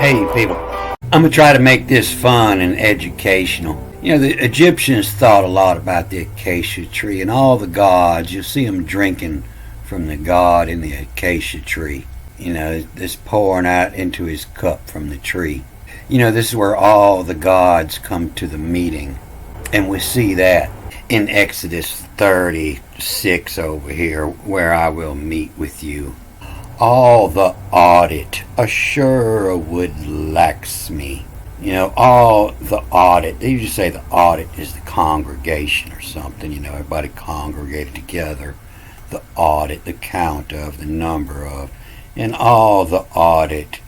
Hey people, I'm going to try to make this fun and educational. You know, the Egyptians thought a lot about the acacia tree and all the gods. You'll see them drinking from the god in the acacia tree. You know, this pouring out into his cup from the tree. You know, this is where all the gods come to the meeting. And we see that in Exodus 36 over here, where I will meet with you. All the audit, assure would lax me. You know, all the audit, they usually say the audit is the congregation or something, you know, everybody congregated together. The audit, the count of, the number of, and all the audit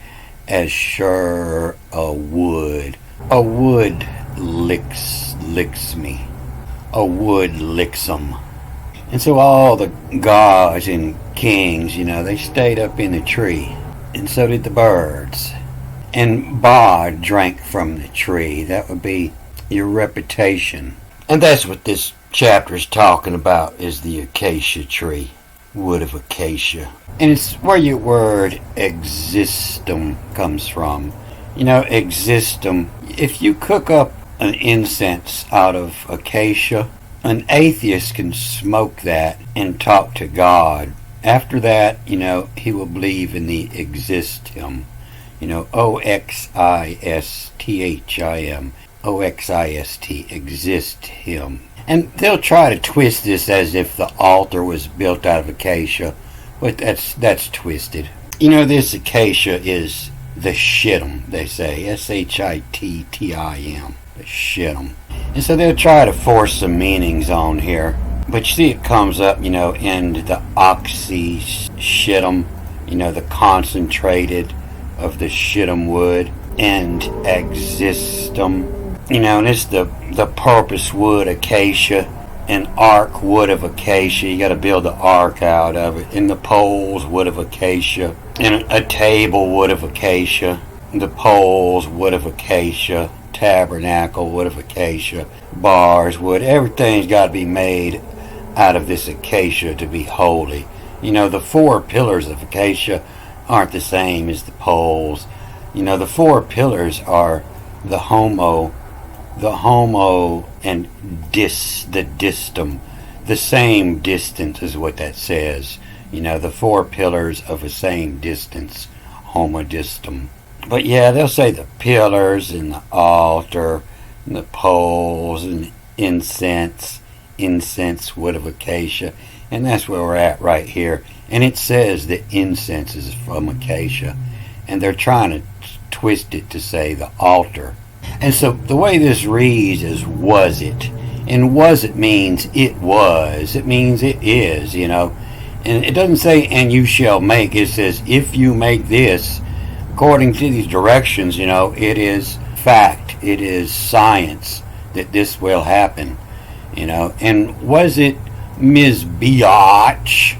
as sure a wood. A wood licks me. A wood licks 'em. And so all the gods and kings, you know, they stayed up in the tree. And so did the birds. And Ba drank from the tree. That would be your reputation. And that's what this chapter is talking about, is the acacia tree. Wood of acacia. And it's where your word existum comes from. You know, existum. If you cook up an incense out of acacia, an atheist can smoke that and talk to God. After that, you know, he will believe in the existim. You know, O-X-I-S-T-H-I-M. O-X-I-S-T, exist him. And they'll try to twist this as if the altar was built out of acacia, but that's twisted. You know, this acacia is the shittim, they say. S-H-I-T-T-I-M. The shittim. And so they'll try to force some meanings on here. But you see it comes up, you know, in the oxy shittim, you know, the concentrated of the shittim wood, and existum, you know, and it's the purpose wood acacia, and ark wood of acacia. You got to build the ark out of it. And the poles wood of acacia, and a table wood of acacia, the poles wood of acacia, tabernacle wood of acacia, bars wood. Everything's got to be made out of this acacia to be holy. You know, the four pillars of acacia aren't the same as the poles. You know, the four pillars are the homo, and the distum. The same distance is what that says. You know, the four pillars of the same distance, homodistum. But yeah, they'll say the pillars and the altar and the poles and incense wood of acacia. And that's where we're at right here. And it says that incense is from acacia. And they're trying to twist it to say the altar. And so the way this reads is was it. And was it means it was. It means it is, you know. And it doesn't say and you shall make. It says if you make this, according to these directions, you know, it is fact, it is science that this will happen, you know. And was it Ms. Biatch,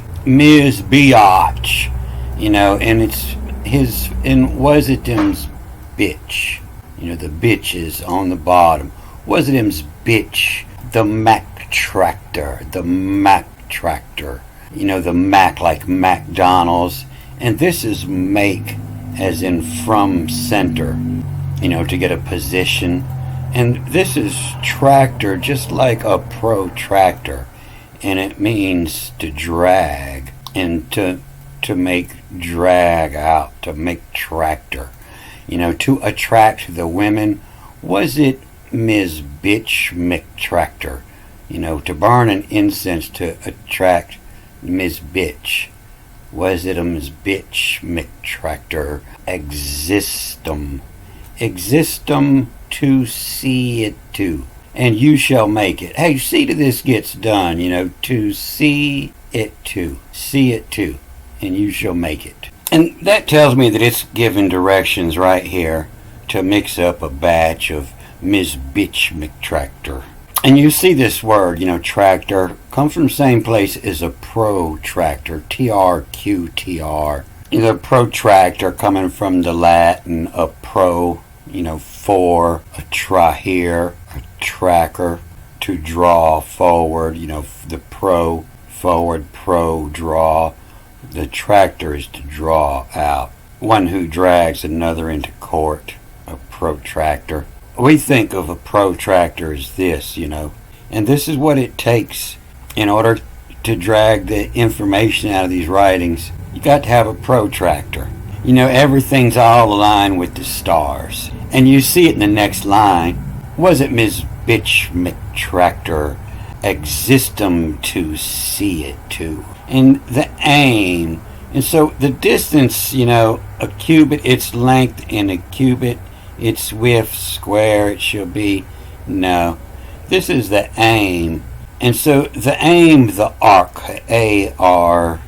you know, and it's his, and was it him's bitch, you know, the bitch is on the bottom. Was it him's bitch, the Mac tractor, you know, the Mac like McDonald's, and this is make as in from center, you know, to get a position. And this is tractor, just like a protractor, and it means to drag and to make drag out, to make tractor, you know, to attract the women. Was it Ms. Bitch McTractor, you know, to burn an incense to attract Ms. Bitch? Was it a Ms. Bitch McTractor? Existum to see it to. And you shall make it. Hey, see to this gets done, you know, to see it to. See it to. And you shall make it. And that tells me that it's given directions right here to mix up a batch of Ms. Bitch McTractor. And you see this word, you know, tractor, comes from the same place as a protractor, T-R-Q-T-R. You know, protractor coming from the Latin, a pro, you know, for, a trahere, a tracker, to draw forward, you know, the forward, draw. The tractor is to draw out. one who drags another into court, a protractor. We think of a protractor as this, and this is what it takes in order to drag the information out of these writings. You got to have a protractor. Everything's all aligned with the stars. And you see it in the next line. Was it Ms. Bitch McTractor existum to see it to? And the aim. And so the distance, a cubit, its length, and a cubit, its width, square, it shall be. No. This is the aim. And so the aim, the arc, ARK2.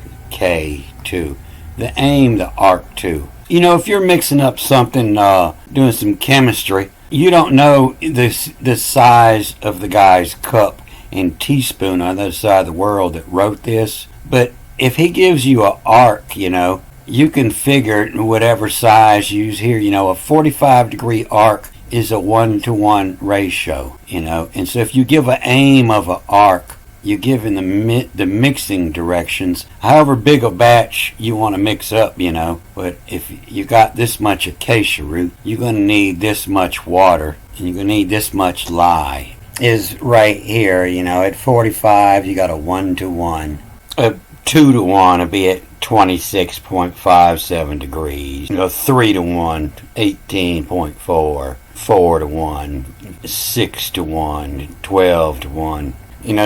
The aim, the arc2. If you're mixing up something, doing some chemistry, you don't know the size of the guy's cup and teaspoon on the other side of the world that wrote this. But if he gives you an arc, you can figure whatever size you use here. A 45-degree arc is a 1-to-1 ratio, And so if you give an aim of an arc, you give in the mixing directions, however big a batch you want to mix up, But if you got this much acacia root, you're going to need this much water, and you're going to need this much lye. Is right here, at 45, you got a 1-to-1. A 2-to-1 would be at 26.57 degrees. 3-to-1, 18.4. 4-to-1, 6-to-1, 12-to-1.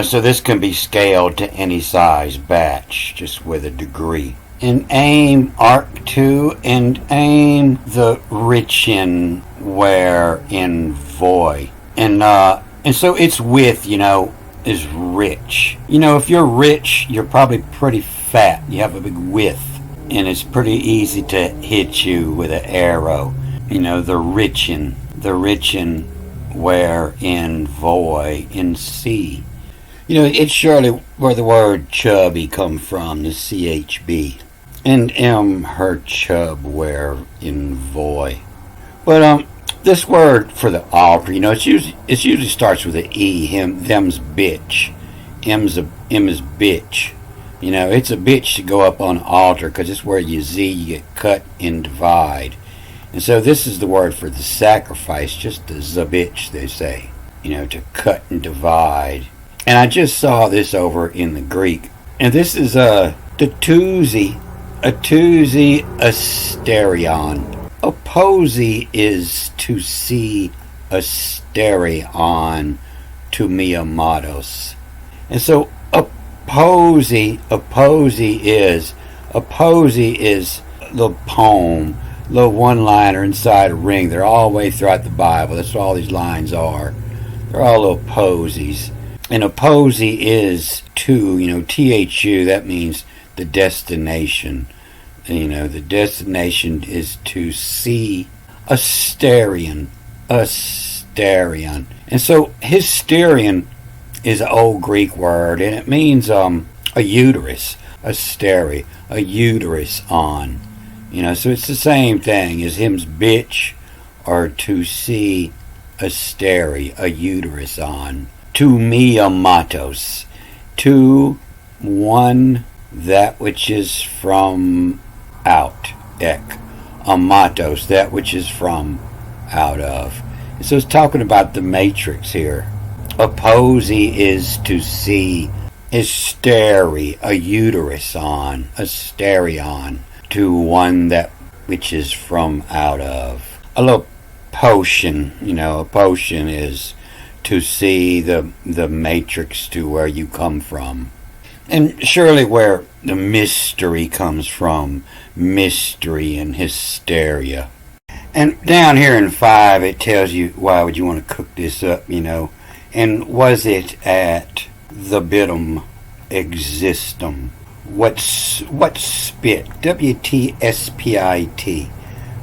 So this can be scaled to any size batch, just with a degree. And aim arc2, and aim the rich in where in voy. And so its width, is rich. If you're rich, you're probably pretty fat. You have a big width, and it's pretty easy to hit you with an arrow. The rich in where in voy in sea. It's surely where the word chubby come from, the CHB. And her chub where in voy. But this word for the altar, it usually starts with an E, them's bitch. M's bitch. It's a bitch to go up on an altar because it's where you get cut and divide. And so this is the word for the sacrifice, just the zabitch, they say, to cut and divide. And I just saw this over in the Greek. And this is the tuzi asterion. Opposi is to see asterion to miamatos. And so opposi is the poem, the one-liner inside a ring. They're all the way throughout the Bible. That's what all these lines are. They're all little posies. And a posy is to, THU, that means the destination. The destination is to see asterion. And so hysterion is an old Greek word, and it means a uterus, asteri, a uterus on. So it's the same thing as him's bitch, or to see asteri, a uterus on. To me amatos, to one that which is from out, amatos, that which is from out of. And so it's talking about the matrix here. Opposi is to see, asteri, a uterus on, asterion, to one that which is from out of. A little potion, a potion is to see the matrix to where you come from. And surely where the mystery comes from, mystery and hysteria. And down here in 5, it tells you why would you want to cook this up, And was it at the bitum existum? What spit? WTSPIT.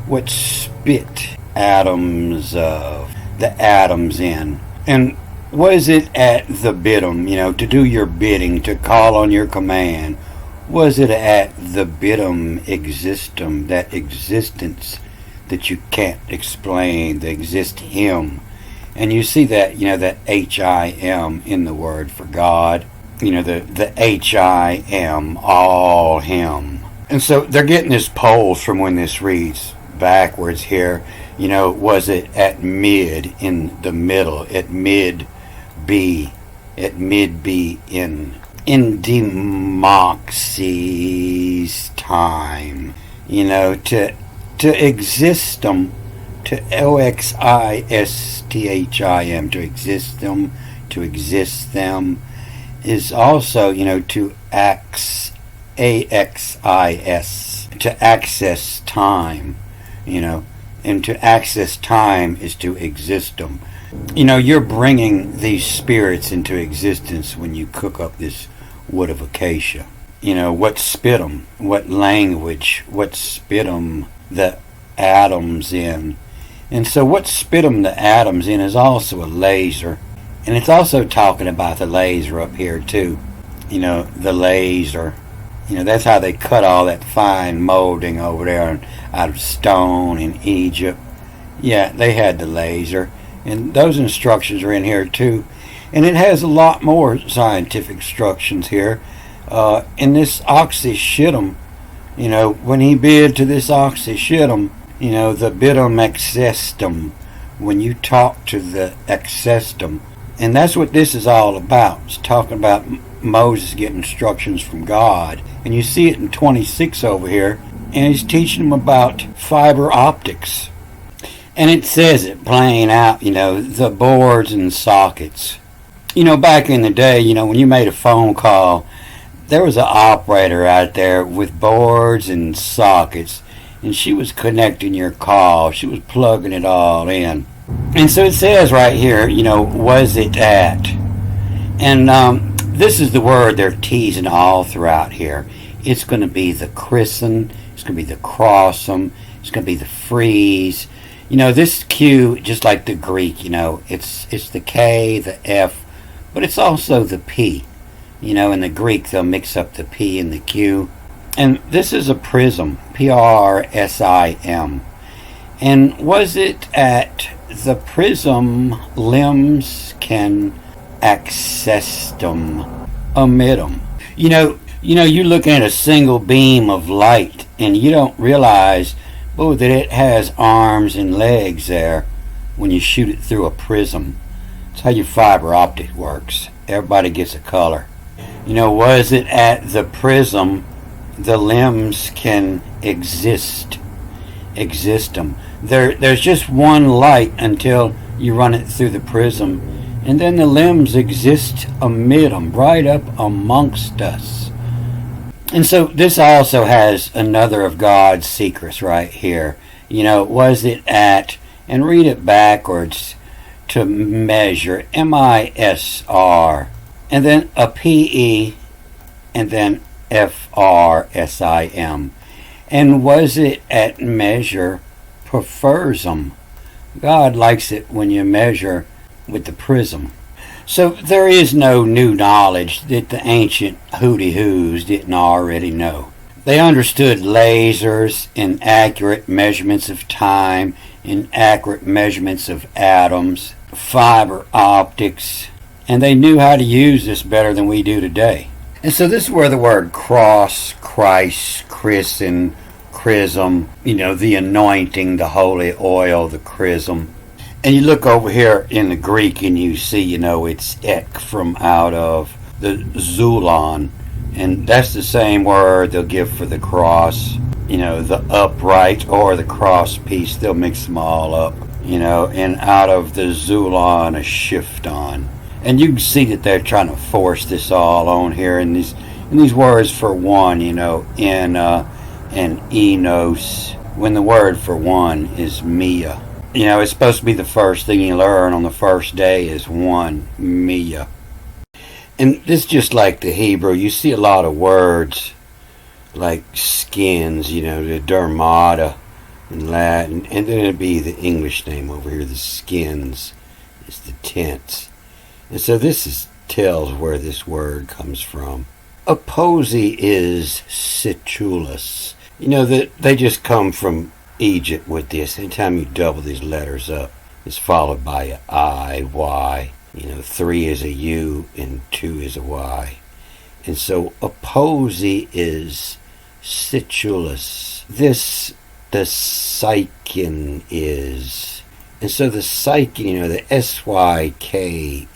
What spit atoms of the atoms in? And was it at the biddum, to do your bidding, to call on your command? Was it at the biddum existum, that existence that you can't explain, the exist him? And you see that, that H-I-M in the word for God. The H-I-M, all him. And so they're getting this polls from when this reads backwards here. Was it at mid, in the middle, at mid B, in democracy's time, to existum, to oxisthim, to exist them is also, to axis, to access time, and to access time is to existum. You're bringing these spirits into existence when you cook up this wood of acacia. What spit 'em, what language, what spit 'em the atoms in. And so what spit 'em the atoms in is also a laser. And it's also talking about the laser up here too. The laser. That's how they cut all that fine molding over there out of stone in Egypt. Yeah, they had the laser. And those instructions are in here too. And it has a lot more scientific instructions here. In this oxyshittum, when he bid to this oxyshittum, the bidum excestum, when you talk to the excestum. And that's what this is all about. It's talking about Moses getting instructions from God. And you see it in 26 over here. And he's teaching them about fiber optics. And it says it plain out, the boards and sockets. Back in the day, when you made a phone call, there was an operator out there with boards and sockets, and she was connecting your call. She was plugging it all in. And so it says right here, was it at? And this is the word they're teasing all throughout here. It's going to be the christen, it's going to be the crossum, it's going to be the freeze. This Q, just like the Greek, it's the K, the F, but it's also the P. In the Greek, they'll mix up the P and the Q. And this is a prism, P-R-S-I-M. And was it at the prism limbs can access them, omit them? You're looking at a single beam of light, and you don't realize that it has arms and legs there when you shoot it through a prism. That's how your fiber optic works. Everybody gets a color. Was it at the prism the limbs can exist? Existum. There's just one light until you run it through the prism, and then the limbs exist amid them, right up amongst us. And so this also has another of God's secrets right here. Was it at, and read it backwards, to measure, M-I-S-R, and then a P-E, and then F-R-S-I-M. And was it at measure, prefers them. God likes it when you measure with the prism. So there is no new knowledge that the ancient hooty-hoos didn't already know. They understood lasers and accurate measurements of time and accurate measurements of atoms, fiber optics, and they knew how to use this better than we do today. And so this is where the word cross, Christ, christen, chrism, the anointing, the holy oil, the chrism. And you look over here in the Greek and you see, it's ek from out of the zulon. And that's the same word they'll give for the cross, the upright or the cross piece. They'll mix them all up, and out of the zulon, a shifton. And you can see that they're trying to force this all on here. And these words for one, in and enos, when the word for one is mia. It's supposed to be the first thing you learn on the first day is one, mia. And this just like the Hebrew, you see a lot of words like skins, the dermata in Latin, and then it'd be the English name over here, the skins, is the tense. And so this tells where this word comes from. Opposi is situlus. They just come from Egypt with this. Anytime you double these letters up, it's followed by a I, Y. 3 is a U and 2 is a Y. And so opposi is Scitulus. This, the psychen is. And so the psychen, the Syken,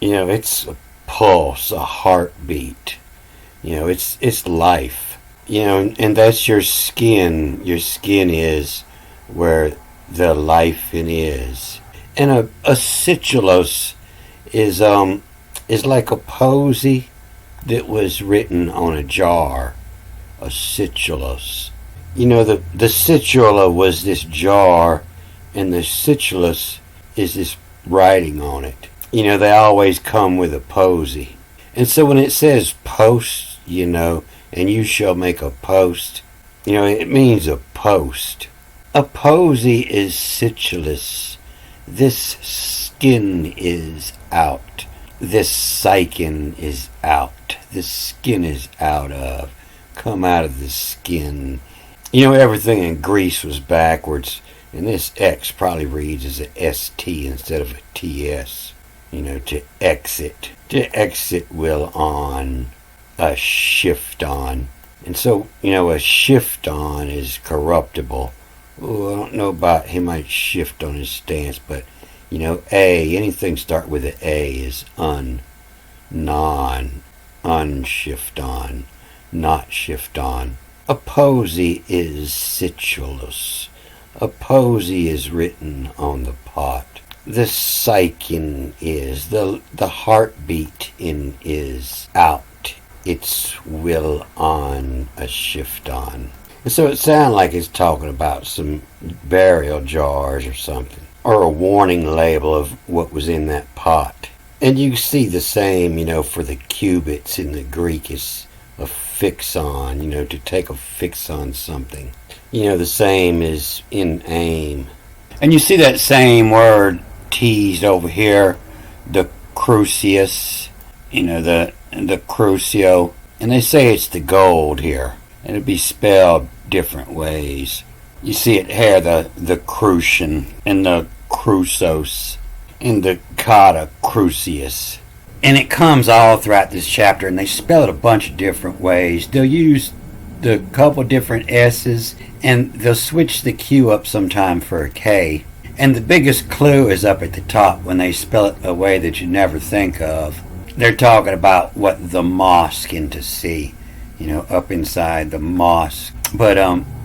it's a pulse, a heartbeat. It's life. And that's your skin. Your skin is where the life in is. And a scitulus is like a posy that was written on a jar. A scitulus. The scitula was this jar, and the scitulus is this writing on it. They always come with a posy. And so when it says post, and you shall make a post, it means a post. A posy is scitulus. This skin is out. This psychen is out. This skin is out of. Come out of the skin. Everything in Greece was backwards, and this X probably reads as a ST instead of a TS. To exit. To exit will on. A shift on. And so, a shift on is corruptible. Oh, I don't know about he might shift on his stance, but, anything start with an A is unshift on, not shift on. A posy is scitulus. A posy is written on the pot. The psychen is, the heartbeat in is out. Its will on, a shift on. And so it sounds like it's talking about some burial jars or something, or a warning label of what was in that pot. And you see the same, for the cubits in the Greek is a fix on, to take a fix on something. The same is in aim. And you see that same word teased over here, the crucius, the crucio. And they say it's the gold here. And it'd be spelled different ways. You see it here, the crucian and the crusos and the kata crucius. And it comes all throughout this chapter, and they spell it a bunch of different ways. They'll use the couple different S's, and they'll switch the Q up sometime for a K. And the biggest clue is up at the top when they spell it a way that you never think of. They're talking about what the mosque into C, up inside the mosque. But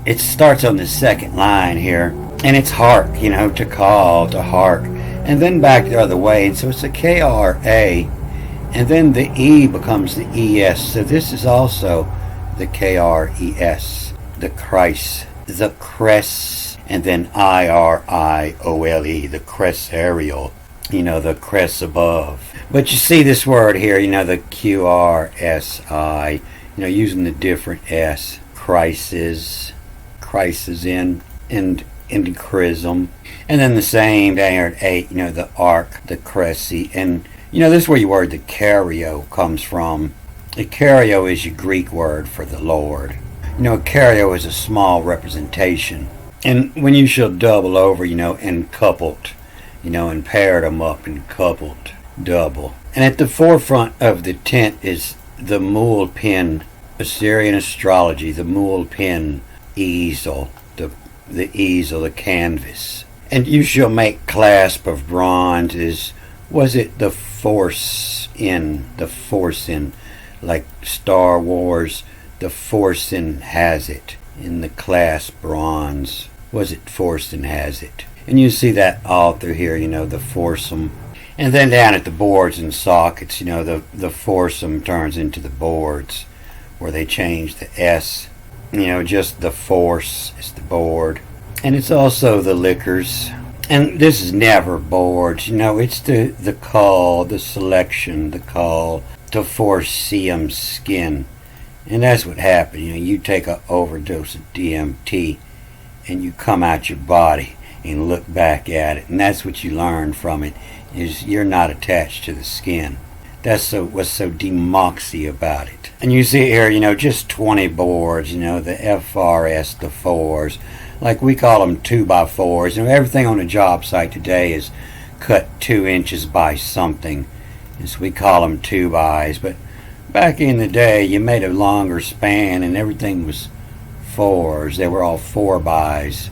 it starts on the second line here, and it's hark, to call, to hark, and then back the other way. And so it's a K-R-A, and then the E becomes the E-S. So this is also the K-R-E-S, the Christ, the cress, and then I-R-I-O-L-E, the cressarial, the cress above. But you see this word here, the Q-R-S-I, using the different S, crisis in, and chrism. And then the same down here at 8, the ark, the cressy. And, this is where your word, the cario, comes from. The cario is your Greek word for the Lord. A cario is a small representation. And when you shall double over, and coupled, and paired them up and coupled, double. And at the forefront of the tent is the mule pin, Assyrian astrology, the mule pin easel, the easel, the canvas. And you shall make clasp of bronze was it the force in, like Star Wars, the force-in has it. In the clasp bronze, was it force-in has it. And you see that all through here, the foursome. And then down at the boards and sockets, the foursome turns into the boards, where they change the S. Just the force is the board. And it's also the liquors. And this is never boards, it's the call, the selection, the call to forceum skin. And that's what happened. You take an overdose of DMT and you come out your body and look back at it. And that's what you learn from it, is you're not attached to the skin. That's what's so demoxy about it. And you see here, just 20 boards, the FRS, the fours. Like we call them 2x4s. Everything on a job site today is cut 2 inches by something. So we call them 2x. But Back in the day, you made a longer span and everything was fours. They were all 4x,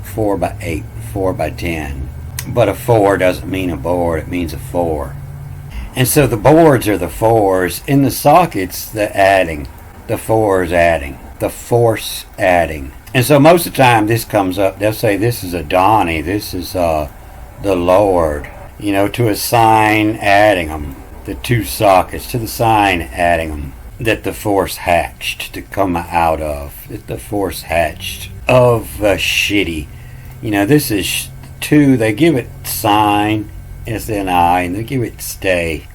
4x8, 4x10. But a 4 doesn't mean a board, it means a 4. And so the boards are the 4s. In the sockets, the adding. The 4s adding. The force adding. And so most of the time this comes up, they'll say this is a Donnie, this is the Lord. To a sign adding them. The 2 sockets to the sign adding them. That the force hatched to come out of. That the force hatched of shitty. This is 2, they give it sign, SNI, and they give it stay.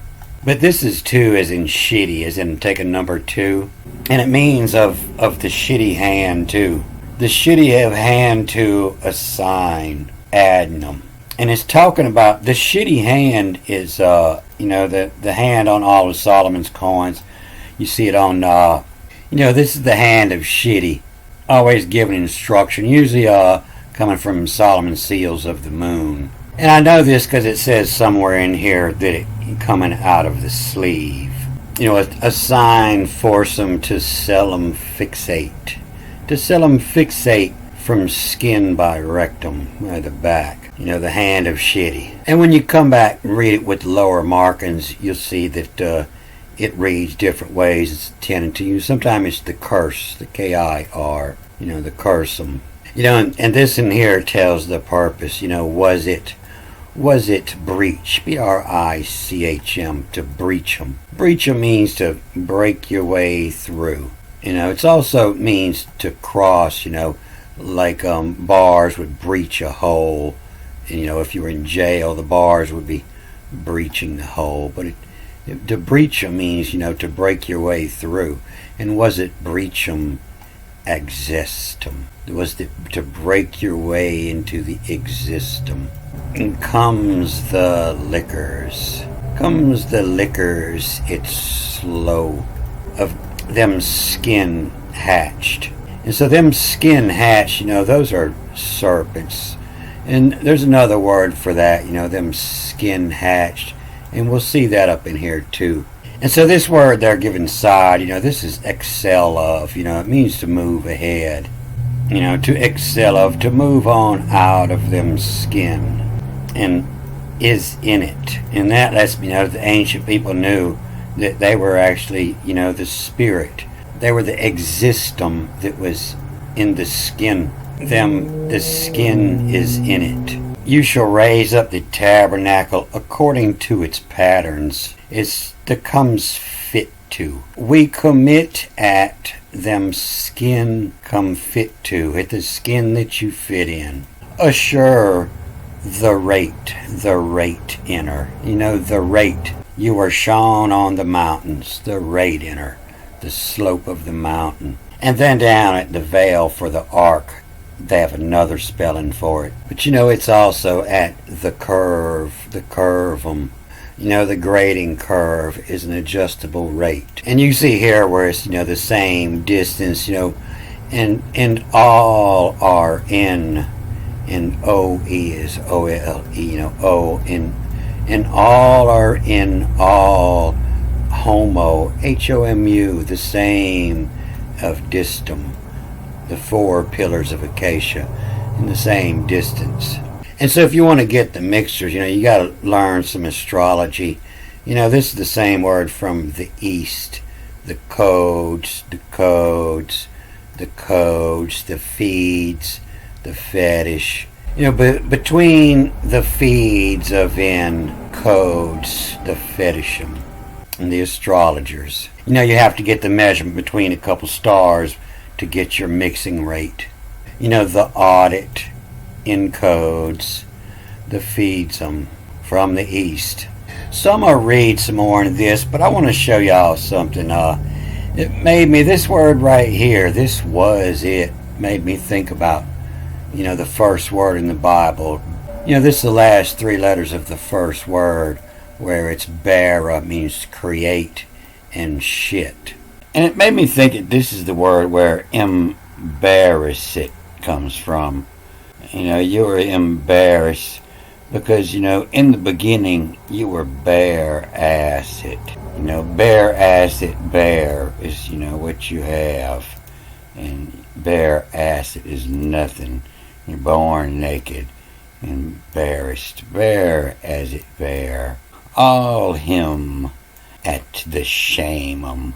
But this is 2 as in shitty, as in take a number 2. And it means of the shitty hand too. The shitty have hand to a sign, adding them. And it's talking about the shitty hand is, the hand on all of Solomon's coins. You see it on, this is the hand of shitty. Always giving instruction, usually coming from Solomon's seals of the moon. And I know this because it says somewhere in here that it coming out of the sleeve. A sign force them to seldom fixate. To seldom fixate from skin by rectum, the back. The hand of shitty. And when you come back and read it with lower markings, you'll see that it reads different ways. It's tending to use. Sometimes it's the curse, the K-I-R, the cursum. And this in here tells the purpose. Was it breach? B-R-I-C-H-M, to breach them. Breach them means to break your way through. It also means to cross, like bars would breach a hole. And, if you were in jail, the bars would be breaching the hole. But to breach them means, to break your way through. And was it breach them? Existum. It was to break your way into the existum. And comes the liquors. It's slow. Of them skin hatched. And so them skin hatched, those are serpents. And there's another word for that, them skin hatched. And we'll see that up in here too. And so this word they're given side, this is excel of, it means to move ahead. To excel of, to move on out of them skin. And is in it. And that lets me know that the ancient people knew that they were actually, the spirit. They were the existum that was in the skin. The skin is in it. You shall raise up the tabernacle according to its patterns. It's the comes fit to. We commit at them skin come fit to. At the skin that you fit in. Assure the rate inner. The rate. You are shown on the mountains. The rate inner. The slope of the mountain. And then down at the veil for the ark. They have another spelling for it. But it's also at the curve. The curvum. The grading curve is an adjustable rate. And you see here where it's, the same distance, and all are in, and O-E is O-L-E, O, and all are in all, homo, H-O-M-U, the same of distum, the 4 pillars of Acacia, in the same distance. And so if you want to get the mixtures, you got to learn some astrology. This is the same word from the East. The codes, the feeds, the fetish. But between the feeds of in codes, the fetishum, and the astrologers. You have to get the measurement between a couple stars to get your mixing rate. The audit encodes the feeds them from the east. So I'm going to read some more into this, but I want to show y'all something. It made me, this word right here, this was it, made me think about, the first word in the Bible. This is the last 3 letters of the first word, where it's bara, means create, and shit. And it made me think that this is the word where embarrass it comes from. You were embarrassed because, in the beginning, you were bare-assed. Bare acid, bare is, what you have. And bare acid is nothing. You're born naked and barest. Bare as it bare. All him at the shame 'em.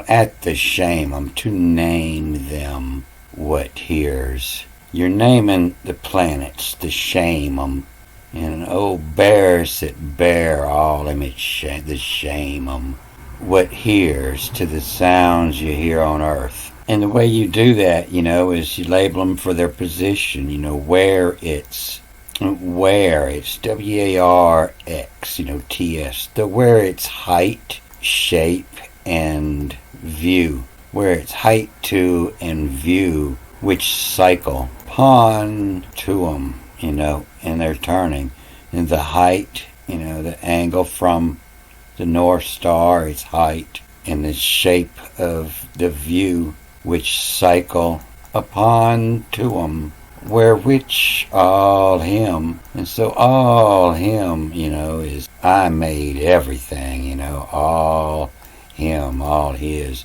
At the shame 'em to name them what hears. You're naming the planets to shame 'em. And bears that bear all them the shame 'em. What hears to the sounds you hear on earth. And the way you do that, is you label them for their position, where it's WARX, TS, where it's height, shape, and view. Where it's height to and view, which cycle upon to them, and they're turning. And the height, the angle from the North Star, its height, and the shape of the view, which cycle upon to them, where which all him. And so all him, is I made everything, all him, all his.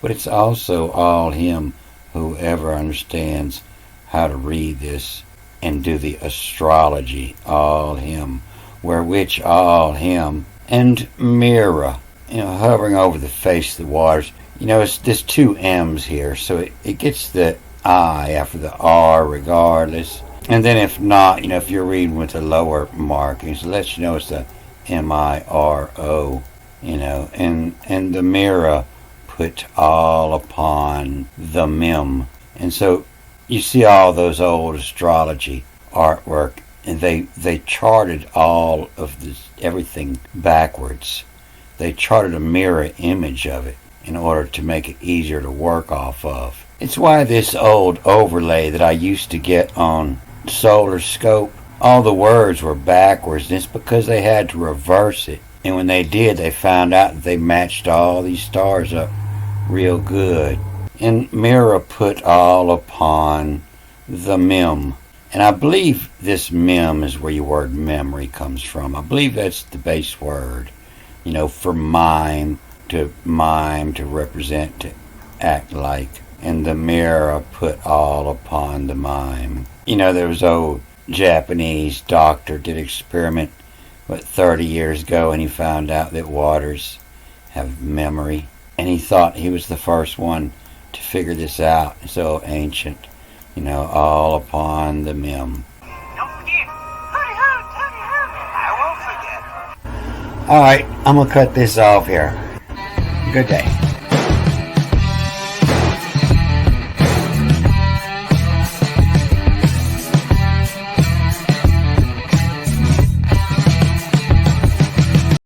But it's also all him, whoever understands how to read this and do the astrology, all him, where which all him, and Mira, hovering over the face of the waters. There's two M's here, so it gets the I after the R regardless. And then if not, if you're reading with the lower markings, it lets you know it's the MIRO, and the Mira put all upon the Mem. And so you see all those old astrology artwork, and they charted all of this, everything backwards. They charted a mirror image of it in order to make it easier to work off of. It's why this old overlay that I used to get on Solar Scope, all the words were backwards, and it's because they had to reverse it. And when they did, they found out that they matched all these stars up real good. And Mira put all upon the Mem. And I believe this Mem is where your word memory comes from. I believe that's the base word. For mime, to represent, to act like. And the Mira put all upon the mime. There was old Japanese doctor did experiment, 30 years ago, and he found out that waters have memory. And he thought he was the first one to figure this out. So ancient, all upon the Mem. Don't forget, I won't forget. All right, I'm going to cut this off here. Good day.